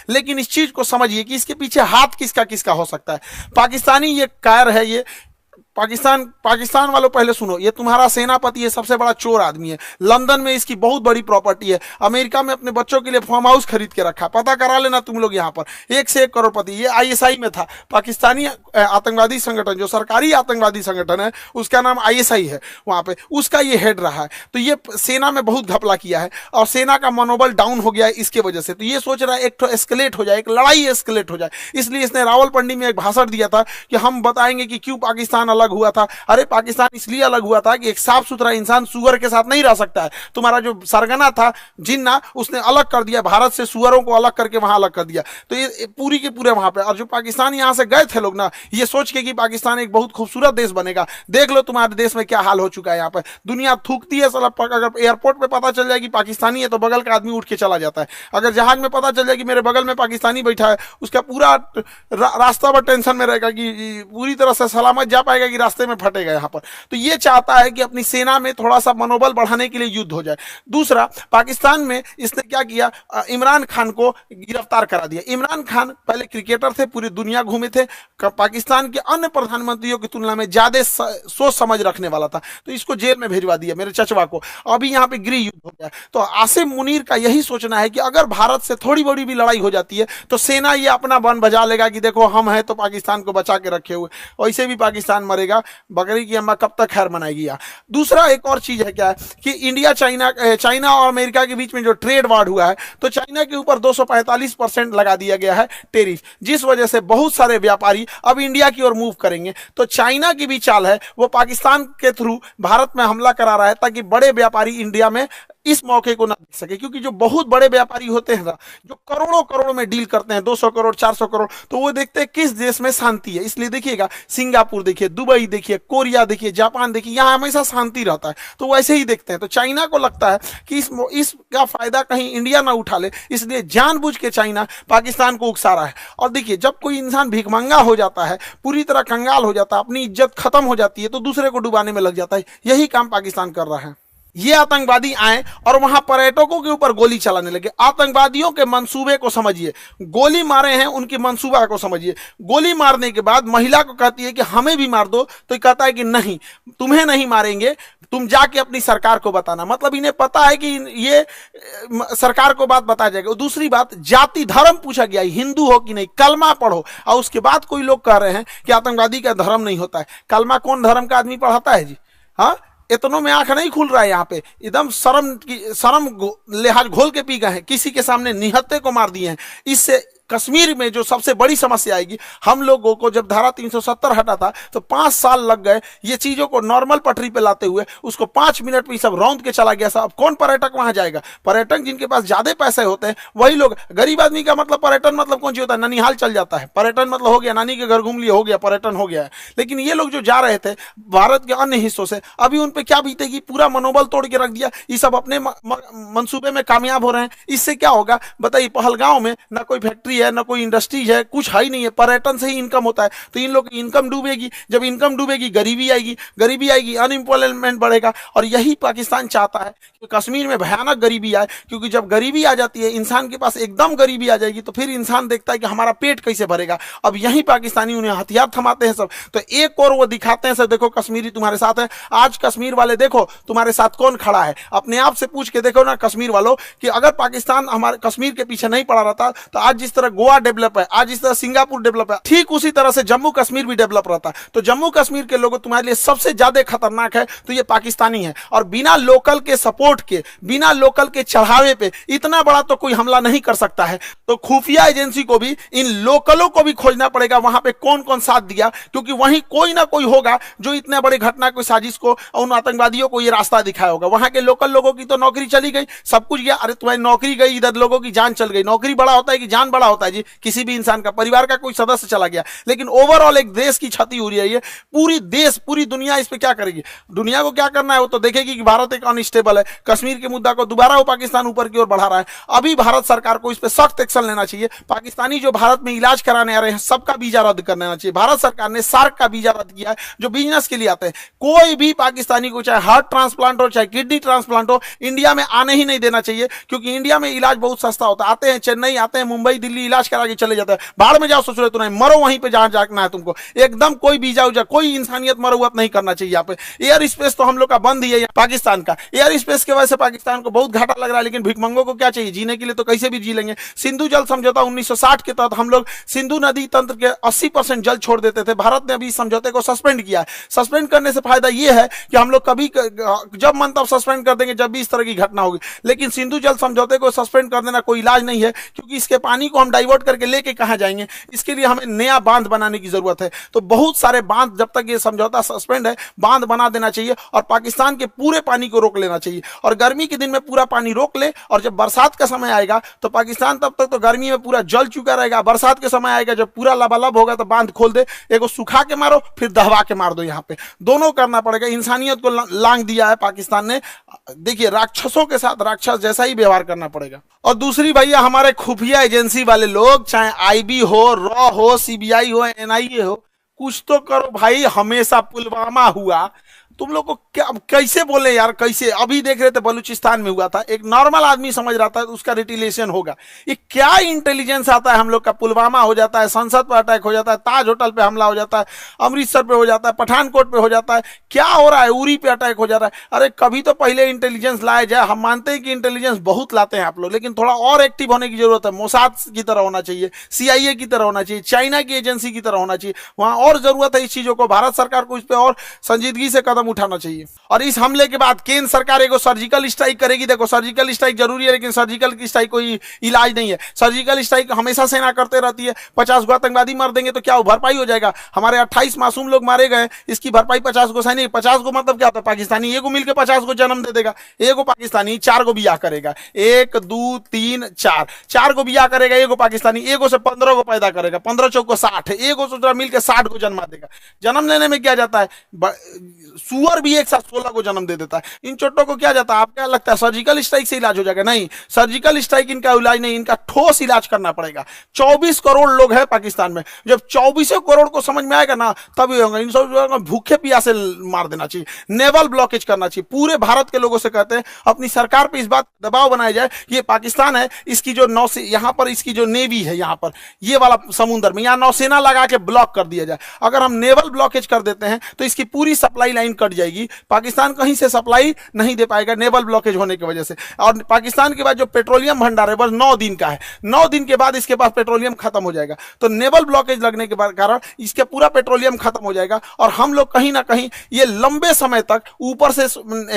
लेकिन इस चीज को समझिए कि इसके पीछे हाथ किसका किसका हो सकता है। पाकिस्तानी ये कायर है, ये पाकिस्तान वालों पहले सुनो, ये तुम्हारा सेनापति ये सबसे बड़ा चोर आदमी है, लंदन में इसकी बहुत बड़ी प्रॉपर्टी है, अमेरिका में अपने बच्चों के लिए फार्म हाउस खरीद के रखा, पता करा लेना तुम लोग यहाँ पर, 1 से 1 करोड़पति। ये आईएसआई में था, पाकिस्तानी आतंकवादी संगठन, जो सरकारी आतंकवादी संगठन है उसका नाम आईएसआई है, वहां पे उसका ये हेड रहा है। तो ये सेना में बहुत घपला किया है और सेना का मनोबल डाउन हो गया है इसके वजह से। तो ये सोच रहा है एक तो एस्केलेट हो जाए, एक लड़ाई एस्केलेट हो जाए, इसलिए इसने रावलपिंडी में एक भाषण दिया था कि हम बताएंगे कि क्यों पाकिस्तान अलग हुआ था। अरे पाकिस्तान इसलिए अलग हुआ था कि एक साफ सुथरा इंसान सुअर के साथ नहीं रह सकता है। तुम्हारा जो सरगना था जिन्ना, उसने अलग कर दिया भारत से, सुअरों को अलग करके वहां अलग कर दिया। तो ये पूरी के पूरे वहां पे, और जो पाकिस्तान यहां से गए थे लोग ना, ये सोच के कि पाकिस्तान एक बहुत खूबसूरत देश बनेगा, देख लो तुम्हारे देश में क्या हाल हो चुका है। यहाँ पर दुनिया थूकती है साला, अगर एयरपोर्ट पे पता चल जाए कि पाकिस्तानी है तो बगल का आदमी उठ के चला जाता है। अगर जहाज में पता चल जाए कि मेरे बगल में पाकिस्तानी बैठा है, उसका पूरा रास्ता पर टेंशन में रहेगा कि पूरी तरह से सलामत जा पाएगा कि रास्ते में फटेगा यहाँ पर। तो ये चाहता है कि अपनी सेना में थोड़ा सा मनोबल बढ़ाने के लिए युद्ध हो जाए। दूसरा, पाकिस्तान में इसने क्या किया, इमरान खान को गिरफ्तार करा दिया। इमरान खान पहले क्रिकेटर थे, पूरी दुनिया घूमे थे, पाकिस्तान के अन्य प्रधानमंत्रियों की तुलना में ज्यादा सोच समझ रखने वाला था, तो इसको जेल में भिजवा दिया मेरे चचवा को। अभी यहाँ पे गृह युद्ध हो गया। तो आसिम मुनीर का यही सोचना है कि अगर भारत से थोड़ी बड़ी भी लड़ाई हो जाती है तो सेना ये अपना बन बजा लेगा कि देखो हम हैं तो पाकिस्तान को बचा के रखे हुए, वैसे भी पाकिस्तान मरेगा, बकरी की अम्मा कब तक खैर मनाएगी। दूसरा एक और चीज है क्या है कि इंडिया चाइना और अमेरिका के बीच में जो ट्रेड वार हुआ है, तो चाइना के ऊपर 245% लगा दिया गया है टेरिफ, जिस वजह से बहुत सारे व्यापारी अब इंडिया की ओर मूव करेंगे। तो चाइना की भी चाल है, वो पाकिस्तान के थ्रू भारत में हमला करा रहा है ताकि बड़े व्यापारी इंडिया में इस मौके को ना देख सके। क्योंकि जो बहुत बड़े व्यापारी होते हैं ना, जो करोड़ों करोड़ में डील करते हैं, 200 करोड़ 400 करोड़, तो वो देखते हैं किस देश में शांति है। इसलिए देखिएगा, सिंगापुर देखिए, दुबई देखिए, कोरिया देखिए, जापान देखिए, यहाँ हमेशा शांति रहता है, तो वैसे ही देखते हैं। तो चाइना को लगता है कि इसका फायदा कहीं इंडिया ना उठा ले, इसलिए जानबूझ के चाइना पाकिस्तान को उकसा रहा है। और देखिए, जब कोई इंसान भिखमंगा हो जाता है, पूरी तरह कंगाल हो जाता है, अपनी इज्जत खत्म हो जाती है, तो दूसरे को डुबाने में लग जाता है। यही काम पाकिस्तान कर रहा है। ये आतंकवादी आए और वहां पर्यटकों के ऊपर गोली चलाने लगे। आतंकवादियों के मंसूबे को समझिए, गोली मारे हैं उनकी मंसूबा को समझिए। गोली मारने के बाद महिला को कहती है कि हमें भी मार दो, तो कहता है कि नहीं, तुम्हें नहीं मारेंगे, तुम जाके अपनी सरकार को बताना। मतलब इन्हें पता है कि ये सरकार को बात बता जाएगा। दूसरी बात, जाति धर्म पूछा गया, हिंदू हो कि नहीं, कलमा पढ़ो। और उसके बाद कोई लोग कह रहे हैं कि आतंकवादी का धर्म नहीं होता है। कलमा कौन धर्म का आदमी पढ़ाता है जी? हाँ, इतनों में आंख नहीं खुल रहा है। यहाँ पे एकदम शर्म लिहाज घोल के पी गए हैं, किसी के सामने निहत्थे को मार दिए हैं। इससे कश्मीर में जो सबसे बड़ी समस्या आएगी, हम लोगों को जब धारा 370 हटा था तो 5 साल लग गए ये चीजों को नॉर्मल पटरी पे लाते हुए। उसको 5 मिनट में सब रौंद के चला गया। अब कौन पर्यटक वहां जाएगा? पर्यटक जिनके पास ज्यादा पैसे होते हैं वही लोग। गरीब आदमी का मतलब पर्यटन मतलब कौन सी होता है? ननिहाल चल जाता है, पर्यटन मतलब हो गया नानी के घर घूम लिया, हो गया पर्यटन, हो गया है। लेकिन ये लोग जो जा रहे थे भारत के अन्य हिस्सों से, अभी उन पे क्या बीतेगी? पूरा मनोबल तोड़ के रख दिया। ये सब अपने मंसूबे में कामयाब हो रहे हैं। इससे क्या होगा बताइए? पहलगांव में ना कोई फैक्ट्री है, ना कोई इंडस्ट्रीज है, कुछ है ही नहीं है, पर्यटन से ही इनकम होता है। तो इन लोग की इनकम डूबेगी। जब इनकम डूबेगी, गरीबी आएगी, अनएम्प्लॉयमेंट बढ़ेगा। और यही पाकिस्तान चाहता है कि कश्मीर में भयानक गरीबी आए। क्योंकि जब गरीबी आ जाती है, इंसान के पास एकदम गरीबी आ जाएगी, तो फिर इंसान देखता है कि हमारा पेट कैसे भरेगा। अब यही पाकिस्तानी उन्हें हथियार थमाते हैं सब। तो एक और वो दिखाते हैं सब, देखो कश्मीरी तुम्हारे साथ है। आज कश्मीर वाले देखो तुम्हारे साथ कौन खड़ा है। अपने आप से पूछ के देखो ना कश्मीर वालों कि अगर पाकिस्तान हमारे कश्मीर के पीछे नहीं पड़ा रहता, तो आज जिस तरह गोवा डेवलप है, आज जिस तरह सिंगापुर डेवलप है, ठीक उसी तरह से जम्मू कश्मीर भी डेवलप रहता। तो जम्मू कश्मीर के लोगों तुम्हारे लिए सबसे ज्यादा खतरनाक है तो ये पाकिस्तानी है। और बिना लोकल के सपोर्ट के, बिना लोकल के चढ़ावे पे इतना बड़ा तो कोई हमला नहीं कर सकता है। तो खुफिया एजेंसी को भी इन लोकलों को भी खोजना पड़ेगा, वहां पे कौन कौन साथ दिया। क्योंकि वहीं कोई ना कोई होगा जो इतने बड़े घटना को, साजिश को, उन आतंकवादियों को ये रास्ता दिखाया होगा। वहां के लोकल लोगों की तो नौकरी चली गई, सब कुछ गया। अरे तुम्हारी नौकरी गई, इधर लोगों की जान चल गई। नौकरी बड़ा होता है कि जान बड़ा होता है जी? किसी भी इंसान का, परिवार का कोई सदस्य चला गया, लेकिन ओवरऑल एक देश की क्षति हो रही है। ये पूरी दुनिया इस पे क्या करेगी? दुनिया को क्या करना है वो तो देखेगी कि भारत एक अनस्टेबल है। कश्मीर के मुद्दा को दोबारा वो पाकिस्तान ऊपर की ओर बढ़ा रहा है। अभी भारत सरकार को इस पे सख्त एक्शन लेना चाहिए। पाकिस्तानी जो भारत में इलाज कराने आ रहे हैं सबका वीजा रद्द कर देना चाहिए। भारत सरकार ने सार्क का वीजा रद्द किया है, जो बिजनेस के लिए आते हैं। कोई भी पाकिस्तानी को चाहे हार्ट ट्रांसप्लांट हो, चाहे किडनी ट्रांसप्लांट हो, इंडिया में आने ही नहीं देना चाहिए। क्योंकि इंडिया में इलाज बहुत सस्ता होता है। आते हैं चेन्नई, आते हैं मुंबई, दिल्ली, इलाज करा के चले जाते हैं, बाहर में जाओ ससुरे तो नहीं, मरो वहीं पे जहां जाना है तुमको, एकदम कोई वीजा उजा कोई इंसानियत मरौत नहीं करना चाहिए यहाँ पे। एयर स्पेस तो हम लोग का बंद ही है पाकिस्तान का, एयर स्पेस की वजह से पाकिस्तान को बहुत घाटा लग रहा है, लेकिन भिखमंगों को क्या चाहिए, जीने के लिए तो कैसे भी जी लेंगे। सिंधु जल समझौता 1960 के तहत हम लोग सिंधु नदी तंत्र के 80% जल छोड़ देते थे, भारत ने अभी समझौते को सस्पेंड किया है। सस्पेंड करने से फायदा यह है कि हम लोग कभी जब मन तब सस्पेंड कर देंगे जब भी इस तरह की घटना होगी, लेकिन सिंधु जल समझौते को सस्पेंड कर देना कोई इलाज नहीं है, क्योंकि इसके पानी को हम डाइवर्ट करके लेके कहां जाएंगे, इसके लिए हमें नया बांध बनाने की जरूरत है। तो बहुत सारे बांध, जब तक ये समझौता सस्पेंड है, बांध बना देना चाहिए और पाकिस्तान के पूरे पानी को रोक लेना चाहिए, और गर्मी के दिन में पूरा पानी रोक ले, और जब बरसात का समय आएगा तो पाकिस्तान तब तक तो गर्मी में पूरा जल चुका रहेगा, बरसात के समय आएगा जब पूरा लबालब होगा तो बांध खोल दे, एगो सुखा के मारो फिर दहवा के मार दो, यहाँ पे दोनों करना पड़ेगा। इंसानियत को लांग दिया है पाकिस्तान ने, देखिए राक्षसों के साथ राक्षस जैसा ही व्यवहार करना पड़ेगा। और दूसरी भैया, हमारे खुफिया एजेंसी वाले लोग, चाहे आईबी हो, रॉ हो, सीबीआई हो, एनआईए हो, कुछ तो करो भाई। हमेशा पुलवामा हुआ, तुम लोग को क्या कैसे बोले यार, कैसे अभी देख रहे थे बलूचिस्तान में हुआ था, एक नॉर्मल आदमी समझ रहा था उसका रिटिलेशन होगा, ये क्या इंटेलिजेंस आता है हम लोग का। पुलवामा हो जाता है, संसद पर अटैक हो जाता है, ताज होटल पे हमला हो जाता है, अमृतसर पे हो जाता है, पठानकोट पे हो जाता है, क्या हो रहा है, उरी पे अटैक हो जा रहा है। अरे कभी तो पहले इंटेलिजेंस लाया जाए। हम मानते हैं कि इंटेलिजेंस बहुत लाते हैं आप लोग, लेकिन थोड़ा और एक्टिव होने की जरूरत है। मोसाद की तरह होना चाहिए, CIA की तरह होना चाहिए, चाइना की एजेंसी की तरह होना चाहिए, वहां और जरूरत है इस चीजों को। भारत सरकार को इस पर और संजीदगी से कदम उठाना चाहिए। और इस हमले के बाद केंद्र सरकार एगो सर्जिकल स्ट्राइक करेगी। देखो सर्जिकल स्ट्राइक जरूरी है, लेकिन सर्जिकल स्ट्राइक कोई इलाज नहीं है। सर्जिकल स्ट्राइक हमेशा सेना करते रहती है। 50 गो आतंकवादी मार देंगे तो क्या भरपाई हो जाएगा? हमारे 28 मासूम लोग मारे गए, इसकी भरपाई 50 गो सैनिक। 50 गो मतलब क्या होता है? पाकिस्तानी एगो मिलकर 50 गो जन्म दे देगा। एगो पाकिस्तानी 4 गो बियाह करेगा, 1 2 3 4, 4 गो बियाह करेगा एगो पाकिस्तानी, एगो से 15 गो पैदा करेगा, 15 चौको 60, एगो से मिलकर 60 गो जन्मा देगा। जन्म लेने में क्या जाता है? सुअर भी एक साथ 16 को जन्म दे देता है। इन चोटों को क्या जाता है? आप क्या लगता है सर्जिकल स्ट्राइक से इलाज हो जाएगा? नहीं, सर्जिकल स्ट्राइक इनका इलाज नहीं, इनका ठोस इलाज करना पड़ेगा। 24 करोड़ लोग हैं पाकिस्तान में, जब 24 करोड़ को समझ में आएगा ना तब ये होगा। इन सब भूखे प्यासे मार देना चाहिए, नेवल ब्लॉकेज करना चाहिए। पूरे भारत के लोगों से कहते हैं अपनी सरकार पे इस बात दबाव बनाया जाए, ये पाकिस्तान है, इसकी जो नौसेना यहाँ पर, इसकी जो नेवी है यहाँ पर, ये वाला समुद्र में यहाँ नौसेना लगा के ब्लॉक कर दिया जाए। अगर हम नेवल ब्लॉकेज कर देते हैं तो इसकी पूरी सप्लाई लाइन कट जाएगी, पाकिस्तान कहीं से सप्लाई नहीं दे पाएगा नेवल ब्लॉकेज होने की वजह से। और पाकिस्तान के बाद जो पेट्रोलियम भंडार है बस 9 दिन का है, 9 दिन के बाद इसके पास पेट्रोलियम खत्म हो जाएगा। तो नेवल ब्लॉकेज लगने के कारण इसके पूरा पेट्रोलियम खत्म हो जाएगा और हम लोग कहीं ना कहीं ये लंबे समय तक ऊपर से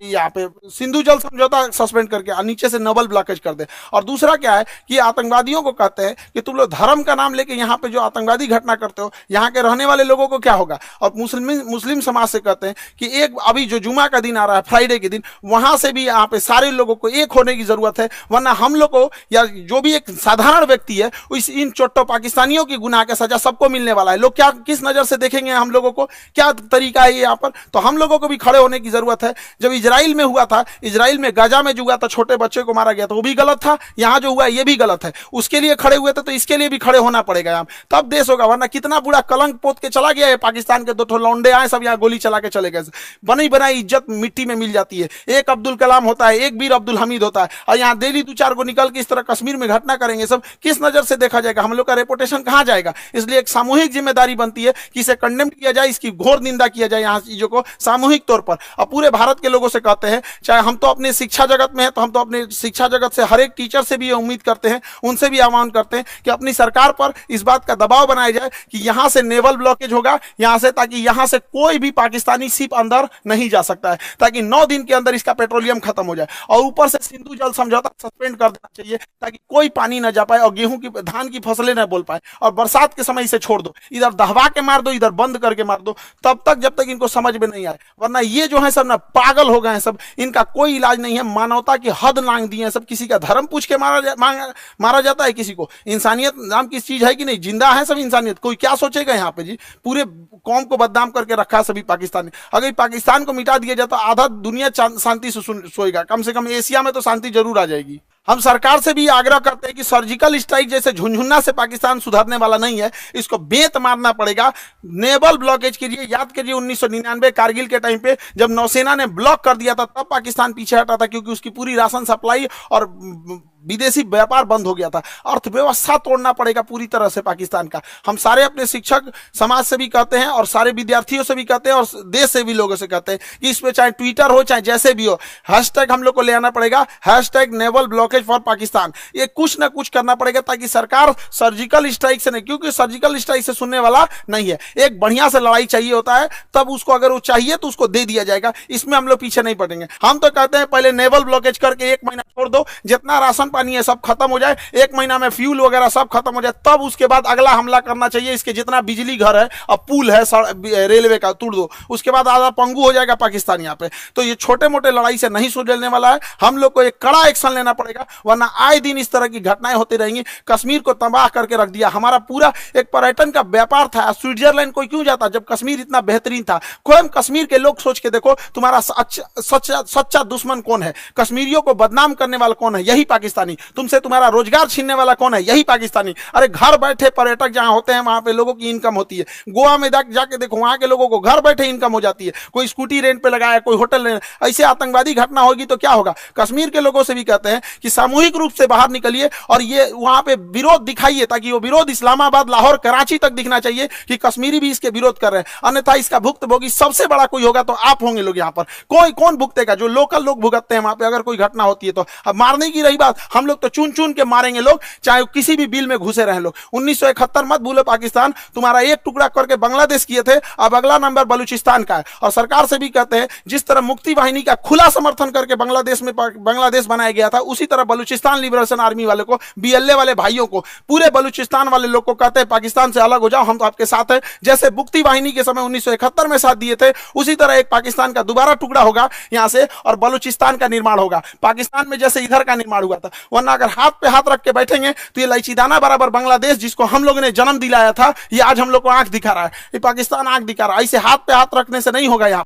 यहाँ पे सिंधु जल समझौता सस्पेंड करके नीचे से नेवल ब्लॉकेज कर दे। और दूसरा क्या है कि आतंकवादियों को कहते हैं कि तुम लोग धर्म का नाम लेके यहाँ पे जो आतंकवादी घटना करते हो, यहाँ के रहने वाले लोगों को क्या होगा? और मुस्लिम समाज से कहते हैं कि एक अभी जो जुमा का दिन आ रहा है, फ्राइडे के दिन, वहां से भी यहाँ पे सारे लोगों को एक होने की जरूरत है, वरना हम लोग को या जो भी एक साधारण व्यक्ति है इन चोट्टों पाकिस्तानियों की गुनाह का सजा सबको मिलने वाला है। लोग क्या किस नजर से देखेंगे हम लोगों को, क्या तरीका है यहाँ पर? तो हम लोगों को भी खड़े होने की जरूरत है। जब इजराइल में हुआ था, इजराइल में गाजा में जो हुआ था, छोटे बच्चे को मारा गया था, वो भी गलत था। यहाँ जो हुआ ये भी गलत है, उसके लिए खड़े हुए थे, तो इसके लिए भी खड़े होना पड़ेगा यहाँ, तब देश होगा। वरना कितना बुरा कलंक पोत के चला गया है पाकिस्तान के। 2 लौंडे आए, सब यहाँ गोली चला के चले गए। बनी बनाई इज्जत मिट्टी में मिल जाती है। एक अब्दुल कलाम होता है, एक वीर अब्दुल हमीद होता है, और यहाँ डेली 2-4 को निकल के इस तरह कश्मीर में घटना करेंगे। सब किस नजर से देखा जाएगा? हम लोग का रेपुटेशन कहाँ जाएगा? इसलिए एक सामूहिक जिम्मेदारी बनती है कि इसे कंडेम किया जाए, इसकी घोर निंदा किया जाए यहाँ चीजों को सामूहिक तौर पर। और पूरे भारत के लोगों से कहते हैं, चाहे हम तो अपने शिक्षा जगत में है, तो हम तो अपने शिक्षा जगत से हर एक टीचर से भी उम्मीद करते हैं, उनसे भी आह्वान करते हैं कि अपनी सरकार पर इस बात का दबाव बनाया जाए कि यहां से नेवल ब्लॉकेज होगा यहाँ से, ताकि यहां से कोई भी पाकिस्तानी शिप अंदर नहीं जा सकता है, ताकि 9 दिन के अंदर इसका पेट्रोलियम खत्म हो जाए। और ऊपर से सिंधु जल समझौता सस्पेंड कर देना चाहिए, ताकि कोई पानी ना जा पाए और गेहूं की धान की फसलें ना बोल पाए। और बरसात के समय इसे छोड़ दो, इधर दहवा के मार दो, इधर बंद करके मार दो, तब तक जब तक इनको समझ में नहीं आए। वरना ये जो है सब ना पागल हो गए हैं सब, इनका कोई इलाज नहीं है। मानवता की हद लांग दी है सब। किसी का धर्म पूछ के मारा जाता है, किसी को इंसानियत नाम की चीज है कि नहीं? जिंदा है सब इंसानियत। कोई क्या सोचेगा यहाँ पे जी? पूरे कौम को बदनाम करके रखा सभी पाकिस्तानी। अगर पाकिस्तान को मिटा दिया जाता, आधा दुनिया शांति से सोएगा, कम से कम एशिया में तो शांति जरूर आ जाएगी। हम सरकार से भी आग्रह करते हैं कि सर्जिकल स्ट्राइक जैसे झुनझुना से पाकिस्तान सुधरने वाला नहीं है, इसको बेंत मारना पड़ेगा। नेवल ब्लॉकेज कीजिए। याद करिए 1999 कारगिल के टाइम पे जब नौसेना ने ब्लॉक कर दिया था, तब पाकिस्तान पीछे हटा था, क्योंकि उसकी पूरी राशन सप्लाई और विदेशी व्यापार बंद हो गया था, अर्थव्यवस्था तोड़ना पड़ेगा पूरी तरह से पाकिस्तान का। हम सारे अपने शिक्षक समाज से भी कहते हैं और सारे विद्यार्थियों से भी कहते हैं और देश से भी लोगों से कहते हैं कि इस पे चाहे ट्विटर हो चाहे जैसे भी हो, हैशटैग हम लोग को ले आना पड़ेगा, hashtag naval blockage for Pakistan. ये कुछ ना कुछ करना पड़ेगा ताकि सरकार सर्जिकल स्ट्राइक से नहीं, क्योंकि सर्जिकल स्ट्राइक से सुनने वाला नहीं है, एक बढ़िया से लड़ाई चाहिए होता है, तब उसको अगर वो चाहिए तो उसको दे दिया जाएगा। इसमें हम लोग पीछे नहीं पड़ेंगे। हम तो कहते हैं पहले नेवल ब्लॉकेज करके 1 महीना छोड़ दो, जितना राशन पानी है सब खत्म हो जाए, 1 महीना में फ्यूल वगैरह सब खत्म हो जाए, तब उसके बाद अगला हमला करना चाहिए। इसके जितना बिजली घर है, अब पुल है रेलवे का तोड़ दो, उसके बाद आधा पंगु हो जाएगा पाकिस्तान यहाँ पे। तो ये छोटे मोटे लड़ाई से नहीं सुलझने वाला है, हम लोग को एक कड़ा एक्शन लेना पड़ेगा, वरना आए दिन इस तरह की घटनाएं होती रहेंगी। कश्मीर को तबाह करके रख दिया, हमारा पूरा एक पर्यटन का व्यापार था। स्विट्जरलैंड कोई क्यों जाता जब कश्मीर इतना बेहतरीन था? कोई कश्मीर के लोग सोच के देखो, तुम्हारा सच्चा दुश्मन कौन है? कश्मीरियों को बदनाम करने वाला कौन है? यही पाकिस्तानी। तुमसे तुम्हारा रोजगार छीनने वाला कौन है? यही पाकिस्तानी। अरे घर बैठे पर्यटक जहां होते हैं वहां पे लोगों की इनकम होती है। गोवा में जाके देखो, वहां के लोगों को घर बैठे इनकम हो जाती है, कोई स्कूटी रेंट पे लगाया, कोई होटल रेंट। ऐसे आतंकवादी घटना होगी तो क्या होगा? कश्मीर के लोगों से भी कहते हैं कि सामूहिक रूप से बाहर निकलिए और ये वहां पे विरोध दिखाइए, ताकि वो विरोध इस्लामाबाद, लाहौर, कराची तक दिखना चाहिए कि कश्मीरी भी इसके विरोध कर रहे हैं। अन्यथा इसका भुक्तभोगी सबसे बड़ा कोई होगा तो आप होंगे लोग। यहाँ पर कोई कौन भुगतेगा? जो लोकल लोग भुगतते हैं वहां पे अगर कोई घटना होती है तो। अब मारने की रही बात, हम लोग तो चुन चुन के मारेंगे लोग, चाहे किसी भी बिल में घुसे रहे लोग। 1971 मत भूलो पाकिस्तान, तुम्हारा एक टुकड़ा करके बांग्लादेश किए थे, अब अगला नंबर बलूचिस्तान का है। और सरकार से भी कहते हैं जिस तरह मुक्ति वाहिनी का खुला समर्थन करके बांग्लादेश बनाया गया था, उसी तरह बलूचिस्तान लिबरेशन आर्मी वाले को, बीएलए वाले भाइयों को, पूरे बलूचिस्तान वाले लोग को कहते हैं पाकिस्तान से अलग हो जाओ, हम तो आपके साथ हैं। जैसे मुक्ति वाहिनी के समय 1971 में साथ दिए थे, उसी तरह एक पाकिस्तान का दोबारा टुकड़ा होगा यहां से और बलूचिस्तान का निर्माण होगा, पाकिस्तान में जैसे इधर का निर्माण हुआ था। वरना अगर हाथ पे हाथ रख के बैठेंगे तो ये इलायचीदाना बराबर बांग्लादेश, जिसको हम लोगों ने जन्म दिलाया था, ये आज हम लोग को आंख दिखा रहा है। ये पाकिस्तान आंख दिखा रहा है। ऐसे हाथ पे हाथ रखने से नहीं होगा। यहाँ